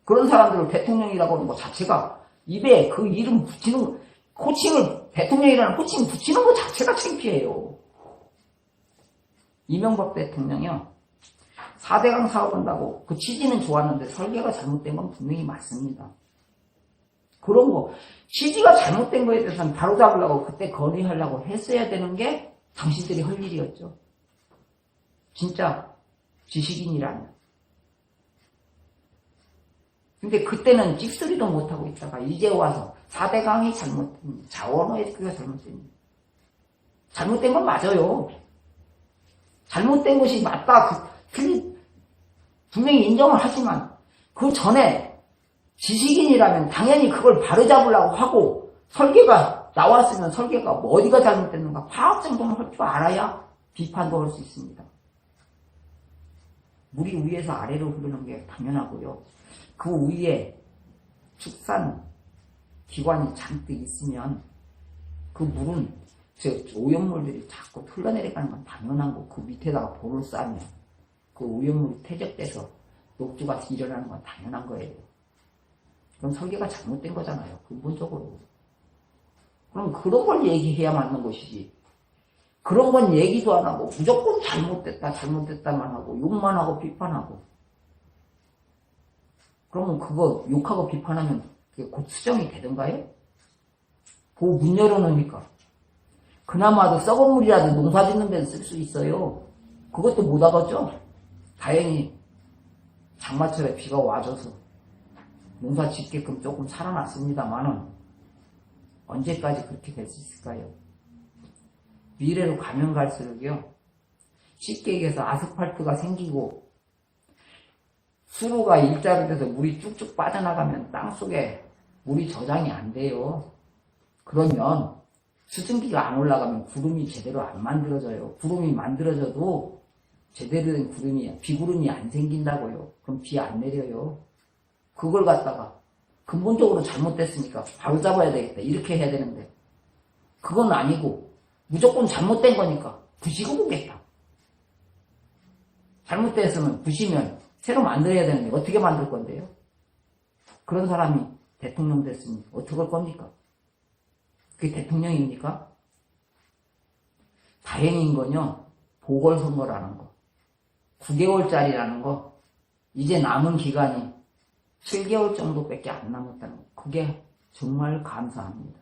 그런 사람들을 대통령이라고 하는 것 자체가 입에 그 이름 붙이는, 호칭을, 대통령이라는 호칭 붙이는 것 자체가 창피해요. 이명박 대통령이요. 4대강 사업한다고 그 취지는 좋았는데 설계가 잘못된 건 분명히 맞습니다. 그런 거, 취지가 잘못된 거에 대해서는 바로잡으려고 그때 건의하려고 했어야 되는 게 당신들이 할 일이었죠. 진짜 지식인이라면. 근데 그때는 찍소리도 못하고 있다가 이제 와서 4대강이 잘못됩니다. 자원어획기가 잘못됩니다. 잘못된 건 맞아요. 잘못된 것이 맞다. 분명히 인정을 하지만 그 전에 지식인이라면 당연히 그걸 바로잡으려고 하고 설계가 나왔으면 설계가 어디가 잘못됐는가 과학 정도는 할 줄 알아야 비판도 할 수 있습니다. 물이 위에서 아래로 흐르는 게 당연하고요. 그 위에 축산 기관이 잔뜩 있으면 그 물은 오염물들이 자꾸 흘러내려가는 건 당연한 거. 그 밑에다가 볼을 쌓으면 그 오염물이 퇴적돼서 녹주가 일어나는 건 당연한 거예요. 그럼 설계가 잘못된 거잖아요. 근본적으로. 그럼 그런 걸 얘기해야 맞는 것이지. 그런 건 얘기도 안 하고 무조건 잘못됐다만 하고 욕만 하고 비판하고. 그러면 그거 욕하고 비판하면 그게 곧 수정이 되던가요? 보고 문 열어놓으니까. 그나마도 썩은 물이라도 농사 짓는 데는 쓸 수 있어요. 그것도 못 하겠죠? 다행히 장마철에 비가 와줘서 농사 짓게끔 조금 살아났습니다만은 언제까지 그렇게 될 수 있을까요? 미래로 가면 갈수록요, 쉽게 얘기해서 아스팔트가 생기고 수로가 일자로 돼서 물이 쭉쭉 빠져나가면 땅속에 물이 저장이 안 돼요. 그러면 수증기가 안 올라가면 구름이 제대로 안 만들어져요. 구름이 만들어져도 제대로 된 구름이, 비구름이 안 생긴다고요. 그럼 비 안 내려요. 그걸 갖다가 근본적으로 잘못됐으니까 바로 잡아야 되겠다. 이렇게 해야 되는데 그건 아니고 무조건 잘못된 거니까 부시고 보겠다. 잘못됐으면 부시면 새로 만들어야 되는데 어떻게 만들 건데요? 그런 사람이 대통령 됐으니 어떻게 할 겁니까? 그게 대통령입니까? 다행인 건요, 보궐선거라는 거. 9개월짜리라는 거, 이제 남은 기간이 7개월 정도밖에 안 남았다는 거. 그게 정말 감사합니다.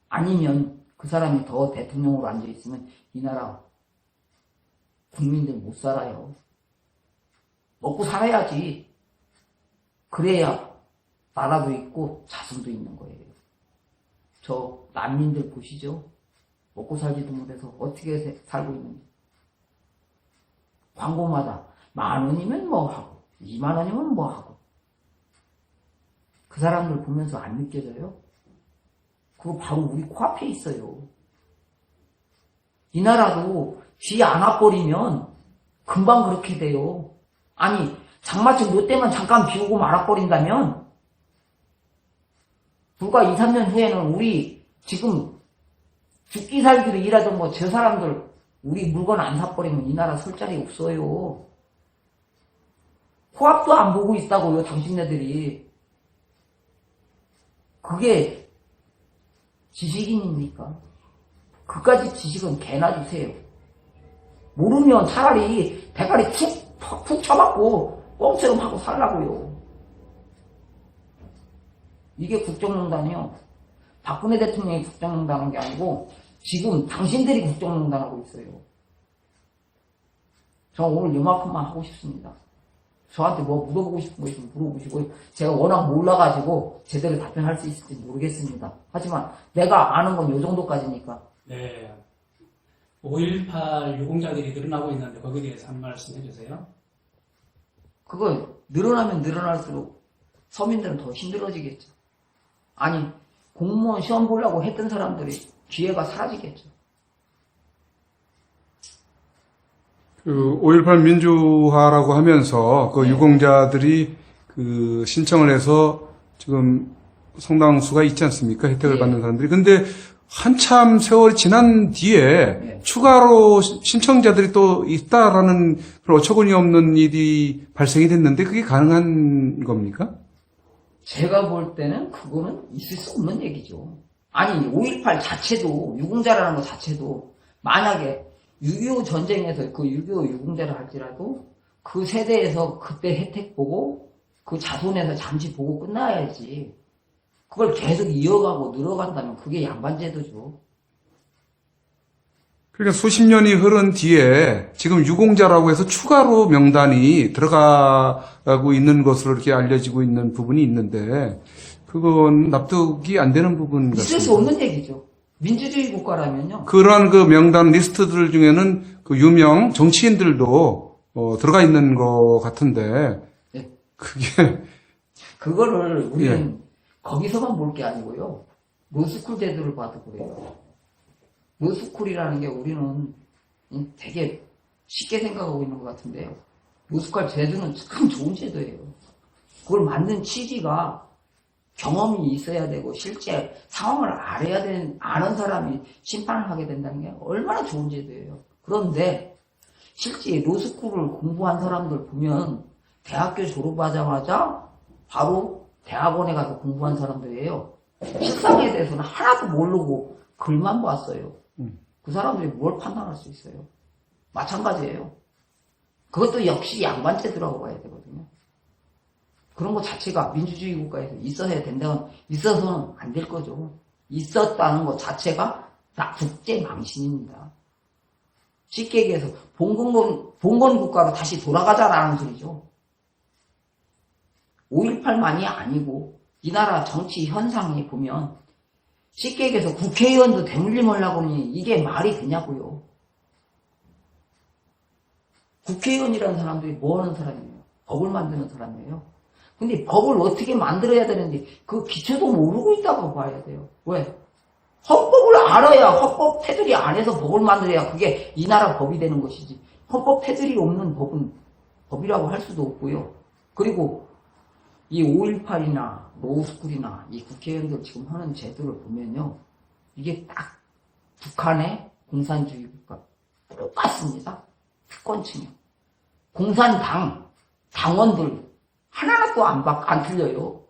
아니면 그 사람이 더 대통령으로 앉아있으면 이 나라 국민들 못 살아요. 먹고 살아야지. 그래야 나라도 있고 자손도 있는 거예요. 저 난민들 보시죠? 먹고 살지도 못해서 어떻게 살고 있는지. 광고마다 10,000원이면 뭐 하고 20,000원이면 뭐 하고. 그 사람들 보면서 안 느껴져요? 그거 바로 우리 코앞에 있어요. 이 나라도 쥐 안 와버리면 금방 그렇게 돼요. 아니, 장마철 요 때만 잠깐 비 오고 말아버린다면 불과 2, 3년 후에는 우리 지금 죽기 살기로 일하던 뭐 저 사람들 우리 물건 안 사버리면 이 나라 설 자리 없어요. 코앞도 안 보고 있다고요, 당신네들이. 그게 지식인입니까? 그까지 지식은 개나 주세요. 모르면 차라리 대가리 푹 쳐박고 꽁처럼 하고 살라고요. 이게 국정농단이요. 박근혜 대통령이 국정농단한 게 아니고 지금 당신들이 국정농단하고 있어요. 저 오늘 이만큼만 하고 싶습니다. 저한테 뭐 물어보고 싶은 거 있으면 물어보시고, 제가 워낙 몰라가지고 제대로 답변할 수 있을지 모르겠습니다. 하지만 내가 아는 건 요 정도까지니까. 네. 5.18 유공자들이 늘어나고 있는데 거기에 대해서 한 말씀 해주세요. 그거 늘어나면 늘어날수록 서민들은 더 힘들어지겠죠. 아니, 공무원 시험 보려고 했던 사람들이 기회가 사라지겠죠. 그 5.18 민주화라고 하면서 그 유공자들이 그 신청을 해서 지금 상당수가 있지 않습니까? 혜택을 네. 받는 사람들이. 근데 한참 세월이 지난 뒤에 네. 추가로 신청자들이 또 있다라는 그런 어처구니 없는 일이 발생이 됐는데 그게 가능한 겁니까? 제가 볼 때는 그거는 있을 수 없는 얘기죠. 아니 5.18 자체도 유공자라는 것 자체도 만약에 6.25 전쟁에서 그 6.25 유공자를 할지라도 그 세대에서 그때 혜택 보고 그 자손에서 잠시 보고 끝나야지. 그걸 계속 이어가고 늘어간다면 그게 양반제도죠. 그러니까 수십 년이 흐른 뒤에 지금 유공자라고 해서 추가로 명단이 들어가고 있는 것으로 이렇게 알려지고 있는 부분이 있는데 그건 납득이 안 되는 부분 있을 수 같습니다. 없는 얘기죠. 민주주의 국가라면요. 그러한 그 명단 리스트들 중에는 그 유명 정치인들도 들어가 있는 것 같은데 네. 그게 그거를 우리는 거기서만 볼 게 아니고요. 로스쿨 제도를 봐도 그래요. 로스쿨이라는 게 우리는 되게 쉽게 생각하고 있는 것 같은데요. 로스쿨 제도는 참 좋은 제도예요. 그걸 만든 취지가 경험이 있어야 되고 실제 상황을 아는 사람이 심판을 하게 된다는 게 얼마나 좋은 제도예요. 그런데 실제 로스쿨을 공부한 사람들 보면 대학교 졸업하자마자 바로 대학원에 가서 공부한 사람들이에요. 실상에 대해서는 하나도 모르고 글만 봤어요. 그 사람들이 뭘 판단할 수 있어요? 마찬가지예요. 그것도 역시 양반제도라고 봐야 되거든요. 그런 것 자체가 민주주의 국가에서 있어야 된다면 있어서는 안 될 거죠. 있었다는 것 자체가 다 국제 망신입니다. 쉽게 얘기해서 봉건 국가로 다시 돌아가자라는 소리죠. 5.18만이 아니고 이 나라 정치 현상이 보면 쉽게 얘기해서 국회의원도 대물림하려고 하니 이게 말이 되냐고요. 국회의원이라는 사람들이 뭐 하는 사람이에요? 법을 만드는 사람이에요. 근데 법을 어떻게 만들어야 되는지 그 기초도 모르고 있다고 봐야 돼요. 왜? 헌법을 알아야 헌법 테두리 안에서 법을 만들어야 그게 이 나라 법이 되는 것이지. 헌법 테두리 없는 법은 법이라고 할 수도 없고요. 그리고 이 5.18이나 로스쿨이나 이 국회의원들 지금 하는 제도를 보면요. 이게 딱 북한의 공산주의 국가 똑같습니다. 특권층이요. 공산당 당원들 하나도 안 틀려요.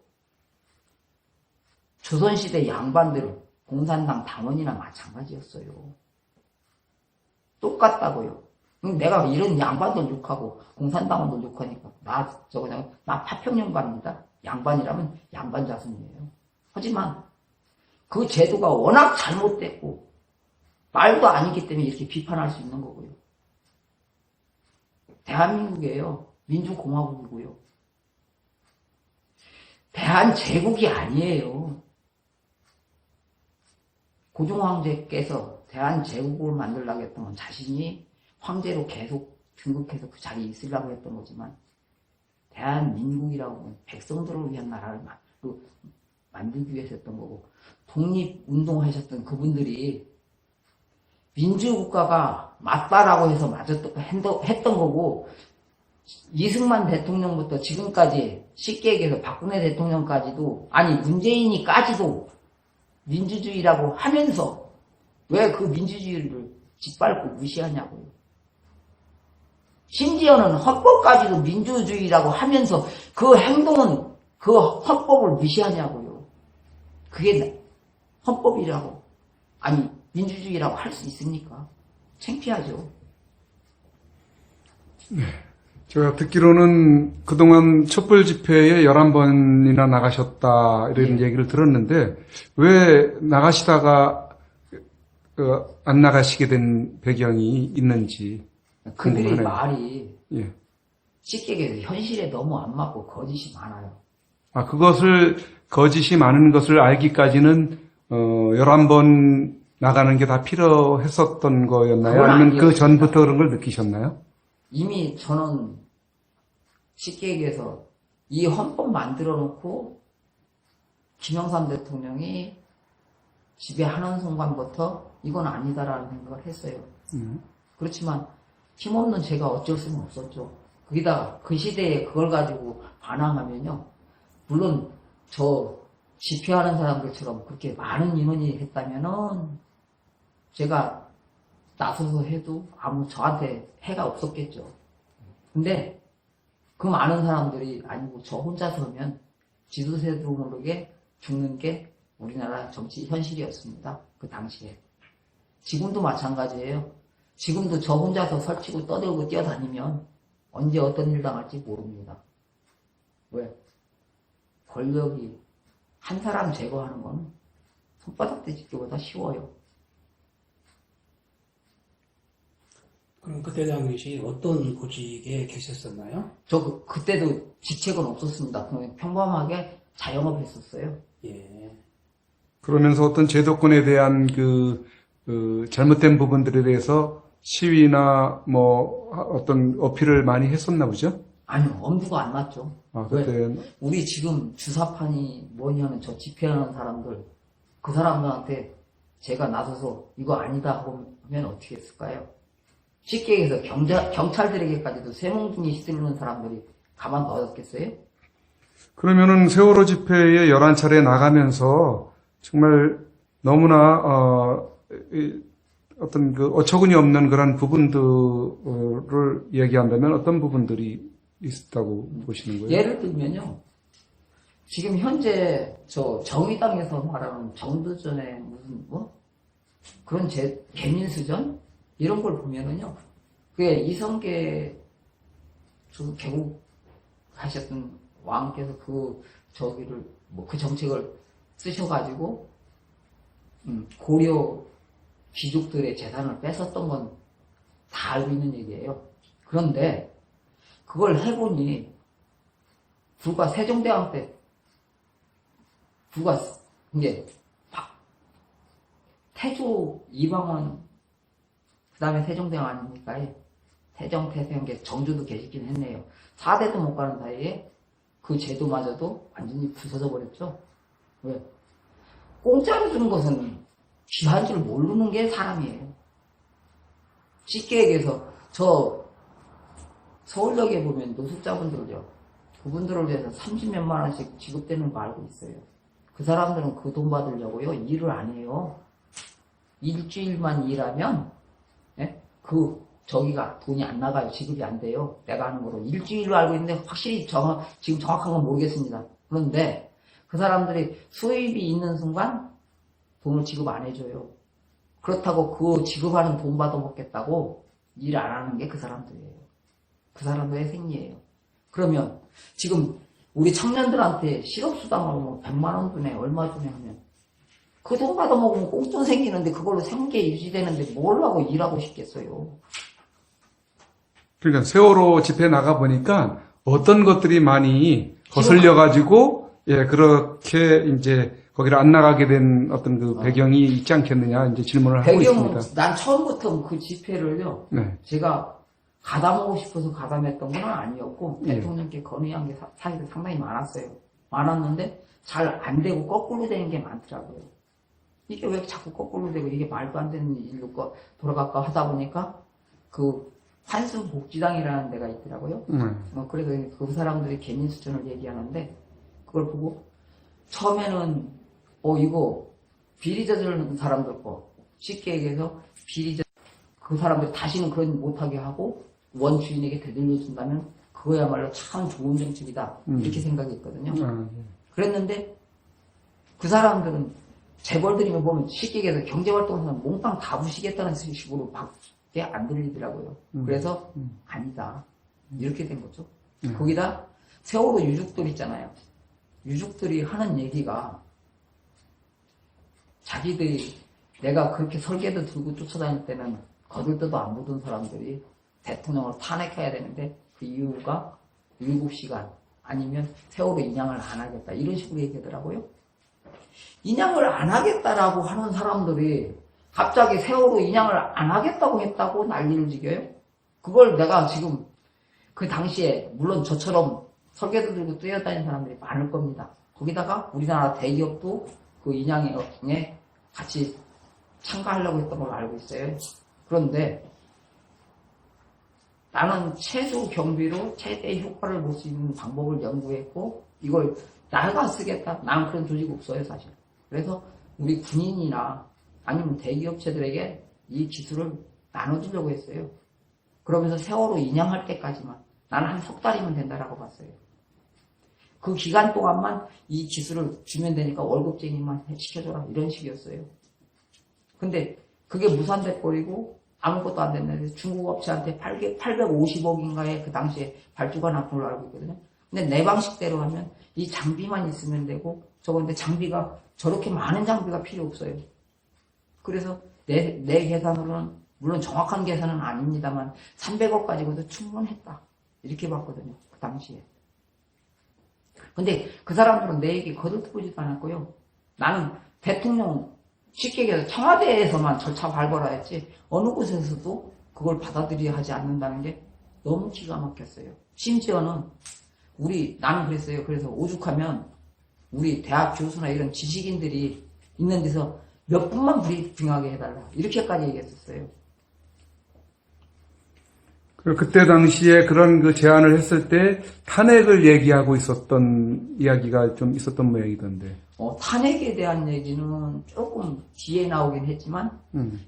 조선시대 양반들은 공산당 당원이나 마찬가지였어요. 똑같다고요. 내가 이런 양반들 욕하고 공산당원들 욕하니까 나 파평연갑니다. 양반이라면 양반 자손이에요. 하지만 그 제도가 워낙 잘못됐고 말도 아니기 때문에 이렇게 비판할 수 있는 거고요. 대한민국이에요. 민주공화국이고요. 대한제국이 아니에요. 고종황제께서 대한제국을 만들려고 했던 건 자신이 황제로 계속 등극해서 그 자리에 있으려고 했던 거지만 대한민국이라고 하면 백성들을 위한 나라를 만들기 위해서 했던 거고 독립운동하셨던 그분들이 민주국가가 맞다라고 해서 했던 거고 이승만 대통령부터 지금까지 쉽게 얘기해서 박근혜 대통령까지도 아니 문재인이까지도 민주주의라고 하면서 왜 그 민주주의를 짓밟고 무시하냐고요. 심지어는 헌법까지도 민주주의라고 하면서 그 행동은 그 헌법을 무시하냐고요. 그게 헌법이라고 아니 민주주의라고 할 수 있습니까? 창피하죠. 네. 제가 듣기로는 그동안 촛불 집회에 11번이나 나가셨다 이런 얘기를 들었는데 왜 나가시다가 안 나가시게 된 배경이 있는지 그들의 궁금하네요. 말이 예. 쉽게 얘기해서 현실에 너무 안 맞고 거짓이 많아요. 아, 그것을 거짓이 많은 것을 알기까지는 11번 나가는 게 다 필요했었던 거였나요? 그건 아니면 그 아니었습니다. 전부터 그런 걸 느끼셨나요? 이미 저는 쉽게 얘기해서 이 헌법 만들어 놓고 김영삼 대통령이 지배하는 순간부터 이건 아니다라는 생각을 했어요. 그렇지만 힘없는 제가 어쩔 수는 없었죠. 거기다가 그 시대에 그걸 가지고 반항하면요. 물론 저 집회하는 사람들처럼 그렇게 많은 인원이 했다면은 제가 나서서 해도 아무 저한테 해가 없었겠죠. 근데 그 많은 사람들이 아니고 저 혼자서 하면 지도새도 모르게 죽는 게 우리나라 정치 현실이었습니다. 그 당시에. 지금도 마찬가지예요. 지금도 저 혼자서 설치고 떠들고 뛰어다니면 언제 어떤 일 당할지 모릅니다. 왜? 권력이 한 사람 제거하는 건 손바닥 뒤집기보다 쉬워요. 그럼 그때 당시 어떤 보직에 계셨었나요? 저 그때도 직책은 없었습니다. 그냥 평범하게 자영업 했었어요. 예. 그러면서 어떤 제도권에 대한 그 잘못된 부분들에 대해서 시위나 뭐 어떤 어필을 많이 했었나 보죠? 아니요, 엄두가 안 났죠. 아, 왜? 그때 우리 지금 주사판이 뭐냐는 저 집회하는 사람들, 그 사람들한테 제가 나서서 이거 아니다 하면 어떻게 했을까요? 쉽게 얘기해서 경찰들에게까지도 쇠몽둥이 휘두르는 사람들이 가만 둬뒀겠어요? 그러면은 세월호 집회에 11차례 나가면서 정말 너무나 어떤 그 어처구니 없는 그런 부분들을 얘기한다면 어떤 부분들이 있다고 보시는 거예요? 예를 들면요. 지금 현재 저 정의당에서 말하는 정두전의 무슨 뭐 그런 개민수전 이런 걸 보면은요. 그게 이성계 그 개국하셨던 왕께서 그 저기를 뭐 그 정책을 쓰셔가지고 고려 귀족들의 재산을 뺏었던 건 다 알고 있는 얘기예요. 그런데 그걸 해보니 불과 세종대왕 때 불과 이제 태조 이방원 그 다음에 세종대왕 아닙니까? 태정, 태생계, 정조도 계시긴 했네요. 4대도 못 가는 사이에 그 제도마저도 완전히 부서져 버렸죠. 왜? 공짜로 주는 것은 귀한 줄 모르는 게 사람이에요. 쉽게 얘기해서 저 서울역에 보면 노숙자분들요. 그분들을 위해서 30몇만 원씩 지급되는 거 알고 있어요. 그 사람들은 그 돈 받으려고요. 일을 안 해요. 일주일만 일하면 저기가 돈이 안 나가요. 지급이 안 돼요. 내가 하는 거로. 일주일로 알고 있는데 확실히 지금 정확한 건 모르겠습니다. 그런데 그 사람들이 수입이 있는 순간 돈을 지급 안 해줘요. 그렇다고 그 지급하는 돈 받아먹겠다고 일 안 하는 게 그 사람들이에요. 그 사람들의 생리예요. 그러면 지금 우리 청년들한테 실업수당을 뭐 100만 원 주네, 얼마 주네 하면 그 돈 받아먹으면 꽁돈 생기는데 그걸로 생계 유지되는데 뭘 하고 일하고 싶겠어요. 그러니까 세월호 집회 나가 보니까 어떤 것들이 많이 거슬려 가지고 그렇게 이제 거기를 안 나가게 된 어떤 그 배경이 있지 않겠느냐 이제 질문을 하고 있습니다. 난 처음부터 그 집회를요. 네. 제가 가담하고 싶어서 가담했던 건 아니었고 예. 대통령께 건의한 게 사실 상당히 많았어요. 많았는데 잘 안 되고 거꾸로 되는 게 많더라고요. 이게 왜 자꾸 거꾸로 되고 이게 말도 안 되는 일로 돌아갈까 하다 보니까 그 환수복지당이라는 데가 있더라고요. 그래서 그 사람들이 개민수전을 얘기하는데 그걸 보고 처음에는 이거 비리 저지르는 사람들 거 쉽게 얘기해서 그 사람들이 다시는 그런 못하게 하고 원주인에게 되돌려준다면 그거야말로 참 좋은 정책이다 이렇게 생각했거든요. 그랬는데 그 사람들은 재벌들이면 보면 쉽게 얘기해서 경제활동에서는 몽땅 다 부시겠다는 식으로 밖에 안 들리더라고요. 그래서 아니다 이렇게 된 거죠. 거기다 세월호 유족들 있잖아요. 유족들이 하는 얘기가 자기들이 내가 그렇게 설계도 들고 쫓아다닐 때는 거들떠도 안 보던 사람들이 대통령을 탄핵해야 되는데 그 이유가 7시간 아니면 세월호 인양을 안 하겠다 이런 식으로 얘기하더라고요. 인양을 안 하겠다라고 하는 사람들이 갑자기 세월호 인양을 안 하겠다고 했다고 난리를 지겨요? 그걸 내가 지금 그 당시에 물론 저처럼 설계도 들고 뛰어다니는 사람들이 많을 겁니다. 거기다가 우리나라 대기업도 그 인양에 같이 참가하려고 했던 걸로 알고 있어요. 그런데 나는 최소 경비로 최대 효과를 볼 수 있는 방법을 연구했고 이걸 나가 쓰겠다. 나는 그런 조직 없어요, 사실. 그래서 우리 군인이나 아니면 대기업체들에게 이 기술을 나눠주려고 했어요. 그러면서 세월호 인양할 때까지만 나는 한 석 달이면 된다라고 봤어요. 그 기간 동안만 이 기술을 주면 되니까 월급쟁이만 시켜줘라 이런 식이었어요. 근데 그게 무산돼 버리고 아무것도 안 됐는데 중국 업체한테 850억인가에 그 당시에 발주가 난 걸로 알고 있거든요. 근데 내 방식대로 하면 이 장비만 있으면 되고 저거 근데 장비가 저렇게 많은 장비가 필요 없어요. 그래서 내 계산으로는 물론 정확한 계산은 아닙니다만 300억 가지고도 충분했다. 이렇게 봤거든요. 그 당시에. 근데 그 사람들은 내 얘기 거들떠보지도 않았고요. 나는 대통령 쉽게 얘기해서 청와대에서만 절차 밟아라 했지 어느 곳에서도 그걸 받아들여야 하지 않는다는 게 너무 기가 막혔어요. 심지어는 나는 그랬어요. 그래서 오죽하면 우리 대학 교수나 이런 지식인들이 있는 데서 몇 분만 브리핑하게 해달라. 이렇게까지 얘기했었어요. 그때 당시에 그런 그 제안을 했을 때 탄핵을 얘기하고 있었던 이야기가 좀 있었던 모양이던데. 탄핵에 대한 얘기는 조금 뒤에 나오긴 했지만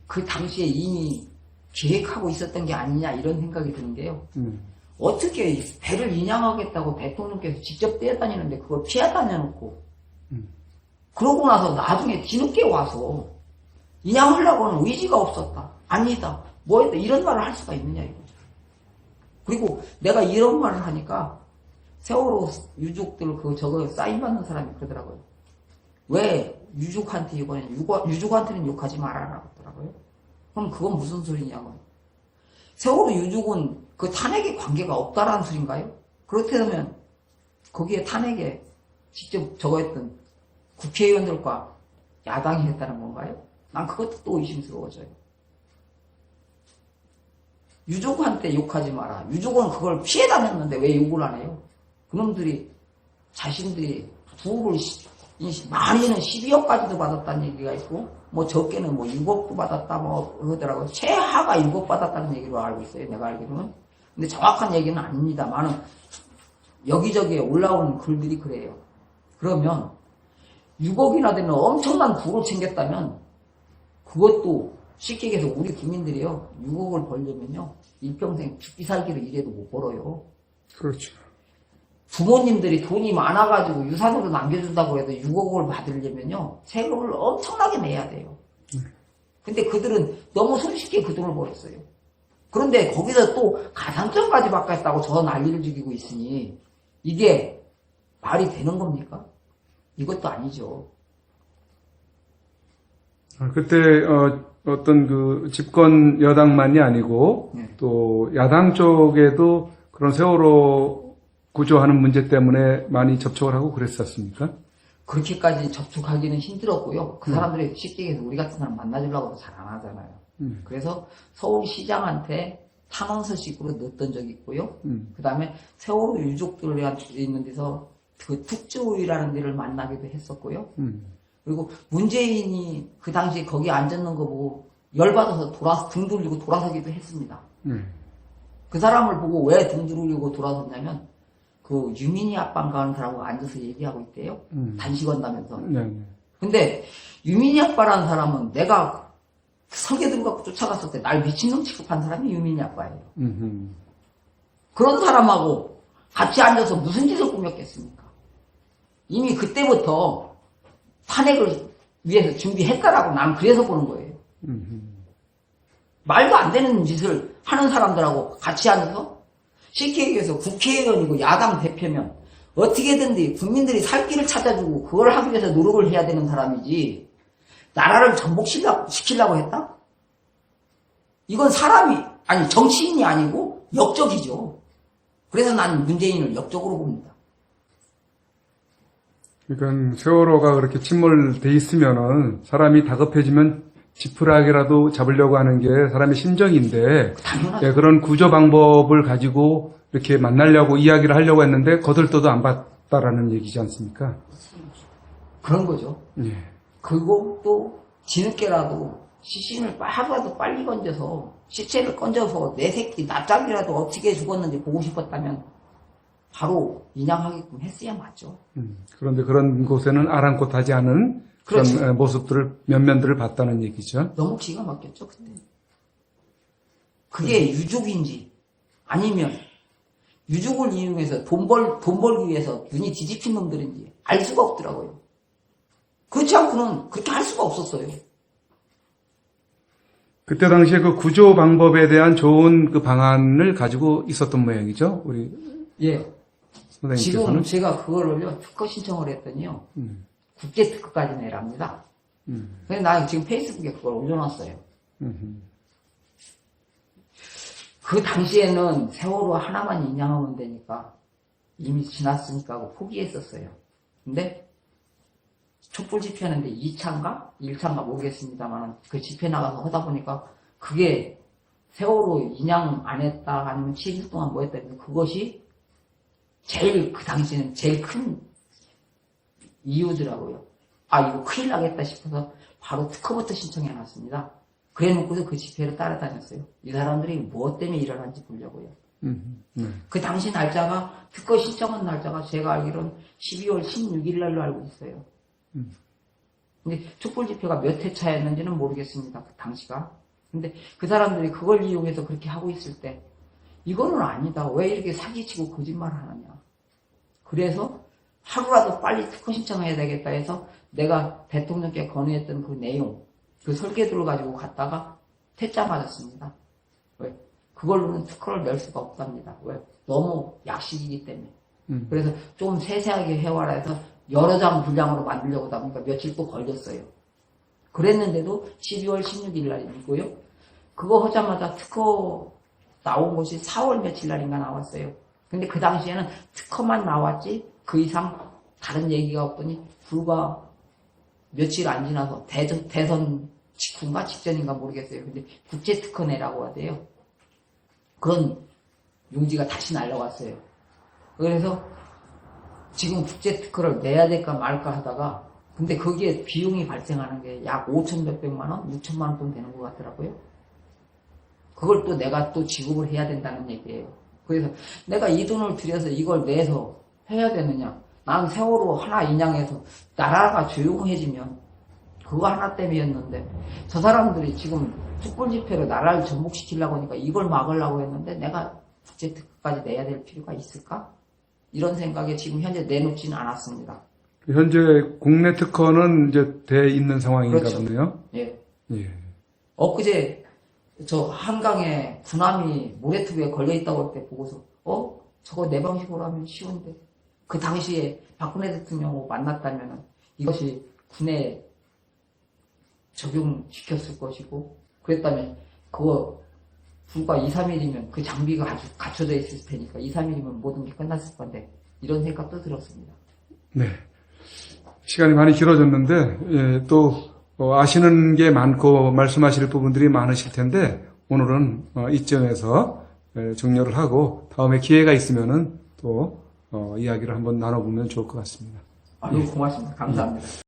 그 당시에 이미 계획하고 있었던 게 아니냐 이런 생각이 드는 게요. 어떻게 배를 인양하겠다고 대통령께서 직접 뛰어다니는데 그걸 피해 다녀놓고 그러고 나서 나중에 뒤늦게 와서 인양하려고는 의지가 없었다. 아니다. 뭐했다. 이런 말을 할 수가 있느냐 이거죠. 그리고 내가 이런 말을 하니까 세월호 유족들 저거 사인 받는 사람이 그러더라고요. 왜 유족한테 이번에 유족한테는 욕하지 말아라 그러더라고요. 그럼 그건 무슨 소리냐고. 세월호 유족은 그 탄핵에 관계가 없다라는 소린가요? 그렇다면 거기에 탄핵에 직접 저거 했던 국회의원들과 야당이 했다는 건가요? 난 그것도 또 의심스러워져요. 유족한테 욕하지 마라. 유족은 그걸 피해 다녔는데 왜 욕을 안 해요? 그놈들이 자신들이 부를 많이는 12억까지도 받았다는 얘기가 있고 뭐 적게는 뭐 6억도 받았다 뭐 그러더라고요. 최하가 6억 받았다는 얘기로 알고 있어요. 내가 알기로는. 근데 정확한 얘기는 아닙니다만은 여기저기에 올라오는 글들이 그래요. 그러면 6억이나 되는 엄청난 부를 챙겼다면 그것도 쉽게 얘기해서 우리 국민들이요 6억을 벌려면요 일평생 죽기 살기를 일해도 못 벌어요. 그렇죠. 부모님들이 돈이 많아가지고 유산으로 남겨준다고 해도 6억을 받으려면요 세금을 엄청나게 내야 돼요. 근데 그들은 너무 손쉽게 그 돈을 벌었어요. 그런데 거기서 또 가산점까지 받겠다고 저 난리를 죽이고 있으니 이게 말이 되는 겁니까? 이것도 아니죠. 그때 어떤 그 집권 여당만이 아니고 또 야당 쪽에도 그런 세월호 구조하는 문제 때문에 많이 접촉을 하고 그랬었습니까? 그렇게까지 접촉하기는 힘들었고요. 그 사람들이 쉽게 얘기해서 우리 같은 사람 만나주려고 잘 안 하잖아요. 그래서 서울시장한테 탄원서식으로 넣었던 적이 있고요. 그 다음에 세월호 유족들한테 있는 데서 그 특조위라는 데를 만나기도 했었고요. 그리고 문재인이 그 당시에 거기 앉았는 거 보고 열받아서 등 돌리고 돌아서기도 했습니다. 그 사람을 보고 왜 등 돌리고 돌아섰냐면 그 유민희 아빠인가 하는 사람하고 앉아서 얘기하고 있대요. 단식 한다면서. 근데 유민희 아빠라는 사람은 내가 설계들 갖고 쫓아갔을 때 날 미친놈 취급한 사람이 유민희 아빠예요. 그런 사람하고 같이 앉아서 무슨 짓을 꾸몄겠습니까? 이미 그때부터 탄핵을 위해서 준비했다라고 나는 그래서 보는 거예요. 말도 안 되는 짓을 하는 사람들하고 같이 앉아서 쉽게 얘기해서 국회의원이고 야당 대표면 어떻게든지 국민들이 살 길을 찾아주고 그걸 하기 위해서 노력을 해야 되는 사람이지 나라를 전복시키려고 했다? 이건 정치인이 아니고 역적이죠. 그래서 나는 문재인을 역적으로 봅니다. 그러니까 세월호가 그렇게 침몰돼 있으면은 사람이 다급해지면 지푸라기라도 잡으려고 하는 게 사람의 심정인데 당연하죠. 그런 구조 방법을 가지고 이렇게 만나려고 이야기를 하려고 했는데 거들떠도 안 봤다라는 얘기지 않습니까? 그런 거죠. 예. 그리고 또 뒤늦게라도 시신을 하루라도 빨리 건져서 시체를 건져서 내 새끼 납작이라도 어떻게 죽었는지 보고 싶었다면 바로 인양하게끔 했어야 맞죠. 그런데 그런 곳에는 아랑곳하지 않은 그런 그렇죠. 모습들을, 면면들을 봤다는 얘기죠. 너무 기가 막혔죠, 그때. 그게 유족인지, 아니면 유족을 이용해서 돈 벌기 위해서 눈이 뒤집힌 놈들인지 알 수가 없더라고요. 그렇지 않고는 그렇게 할 수가 없었어요. 그때 당시에 그 구조 방법에 대한 좋은 그 방안을 가지고 있었던 모양이죠. 우리 예. 선생님께서는. 지금 제가 그거를요, 특허 신청을 했더니요, 국제 특허까지 내랍니다. 그래서 나 지금 페이스북에 그걸 올려놨어요. 그 당시에는 세월호 하나만 인양하면 되니까 이미 지났으니까 하고 포기했었어요. 근데 촛불 집회하는데 2차인가? 1차인가 모르겠습니다만 그 집회 나가서 하다 보니까 그게 세월호 인양 안 했다 아니면 7일 동안 뭐 했다 해서 그것이 제일 그 당시에는 제일 큰 이유더라고요. 아 이거 큰일 나겠다 싶어서 바로 특허부터 신청해놨습니다. 그래놓고서 그 집회를 따라다녔어요. 이 사람들이 무엇 때문에 일을 하는지 보려고요. 그 당시 날짜가 특허 신청한 날짜가 제가 알기로는 12월 16일 날로 알고 있어요. 근데 촛불 집회가 몇 회차였는지는 모르겠습니다. 그 당시가. 근데 그 사람들이 그걸 이용해서 그렇게 하고 있을 때 이거는 아니다. 왜 이렇게 사기치고 거짓말을 하느냐. 그래서 하루라도 빨리 특허 신청해야 되겠다 해서 내가 대통령께 건의했던 그 내용, 그 설계도를 가지고 갔다가 퇴짜 맞았습니다. 왜? 그걸로는 특허를 낼 수가 없답니다. 왜? 너무 약식이기 때문에. 그래서 좀 세세하게 해와라 해서 여러 장 분량으로 만들려고 하다 보니까 며칠 또 걸렸어요. 그랬는데도 12월 16일 날이고요. 그거 하자마자 특허 나온 것이 4월 며칠 날인가 나왔어요. 근데 그 당시에는 특허만 나왔지 그 이상 다른 얘기가 없더니 불과 며칠 안 지나서 대선 직후인가 직전인가 모르겠어요. 근데 국제 특허 내라고 하대요. 그런 용지가 다시 날라왔어요. 그래서 지금 국제 특허를 내야 될까 말까 하다가 근데 거기에 비용이 발생하는 게 약 5천 몇백만 원, 6천만 원 돈 되는 것 같더라고요. 그걸 또 내가 또 지급을 해야 된다는 얘기예요. 그래서 내가 이 돈을 들여서 이걸 내서 해야 되느냐. 난 세월호 하나 인양해서 나라가 조용해지면 그거 하나 때문이었는데 저 사람들이 지금 촛불 집회로 나라를 전복시키려고 하니까 이걸 막으려고 했는데 내가 국제 특허까지 내야 될 필요가 있을까? 이런 생각에 지금 현재 내놓지는 않았습니다. 현재 국내 특허는 이제 돼 있는 상황인가 그렇죠. 보네요. 예. 예. 엊그제 저 한강에 군함이 모래톱에 걸려있다고 할 때 보고서 저거 내 방식으로 하면 쉬운데 그 당시에 박근혜 대통령하고 만났다면 이것이 군에 적용시켰을 것이고 그랬다면 그거 불과 2, 3일이면 그 장비가 아주 갖춰져 있을 테니까 2, 3일이면 모든 게 끝났을 건데 이런 생각도 들었습니다. 네. 시간이 많이 길어졌는데 예, 또 아시는 게 많고 말씀하실 부분들이 많으실 텐데 오늘은 이쯤에서 종료를 하고 다음에 기회가 있으면은 또 이야기를 한번 나눠보면 좋을 것 같습니다. 아유 고맙습니다. 감사합니다.